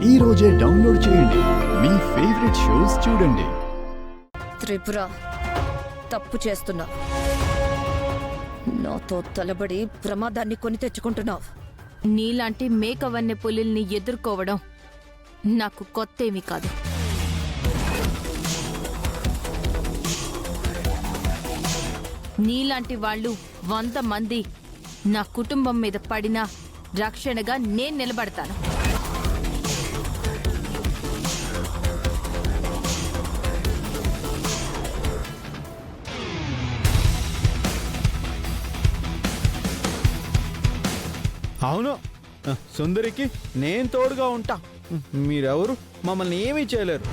ఈ రోజే డౌన్లోడ్ చేయండి. మీ ఫేవరెట్ షోస్ చూడండి. త్రిపుర, తప్పు చేస్తున్నా. నాతో తలబడి ప్రమాదాన్ని కొని తెచ్చుకుంటున్నావు. నీలాంటి మేకవన్నె పులిల్ని ఎదుర్కోవడం నాకు కొత్తేమీ కాదు. నీలాంటి వాళ్ళు 100 మంది నా కుటుంబం మీద పడినా రక్షణగా నేను నిలబడతాను. అవును, సుందరికి నేను తోడుగా ఉంటా. మీరెవరు మమ్మల్ని ఏమీ చేయలేరు.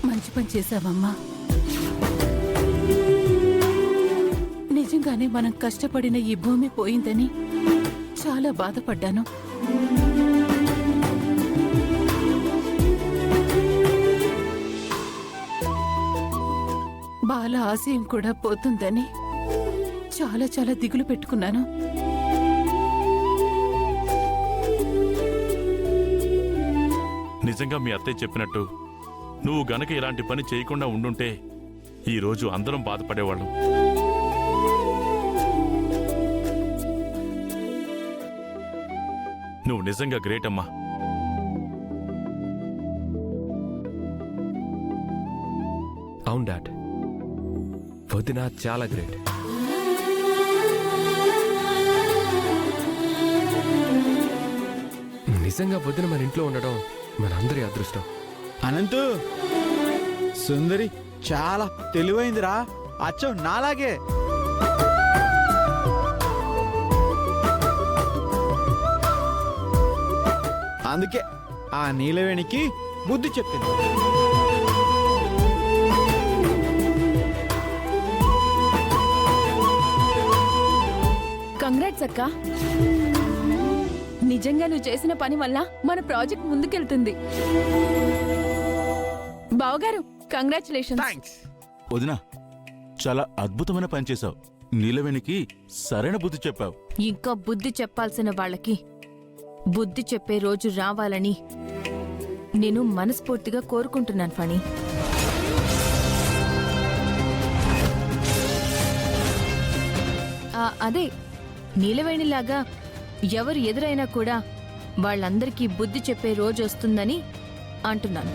మంచి పని చేశావమ్మా. నిజంగానే మనం కష్టపడిన ఈ భూమి పోయిందని చాలా బాధపడ్డాను. బాల ఆశయం కూడా పోతుందని చాలా చాలా దిగులు పెట్టుకున్నాను. నిజంగా మీ అత్తయ్య చెప్పినట్టు నువ్వు గనక ఇలాంటి పని చేయకుండా ఉండుంటే ఈరోజు అందరం బాధపడేవాళ్ళం. నువ్వు నిజంగా గ్రేట్ అమ్మా. అవును డాడ్, వదిన చాలా గ్రేట్. నిజంగా వదిన మన ఇంట్లో ఉండడం మనందరి అదృష్టం. అనంతు, సుందరి చాలా తెలివైందిరా. అచ్చం నాలాగే. అందుకే ఆ నీలవేణికి బుద్ధి చెప్పింది. కంగ్రాట్స్ అక్క. నిజంగా నువ్వు చేసిన పని వల్ల మన ప్రాజెక్ట్ ముందుకెళ్తుంది. బావగారు, కంగ్రాచులేషన్స్. వదినా, చాలా అద్భుతమైన పని చేశావు. నీలవేణికి సరైన బుద్ధి చెప్పావు. ఇంకా బుద్ధి చెప్పాల్సిన వాళ్ళకి బుద్ధి చెప్పే రోజు రావాలని నేను మనస్ఫూర్తిగా కోరుకుంటున్నాను ఫణి. అదే నీలవేణిలాగా ఎవరు ఎదురైనా కూడా వాళ్ళందరికీ బుద్ధి చెప్పే రోజు వస్తుందని అంటున్నాను.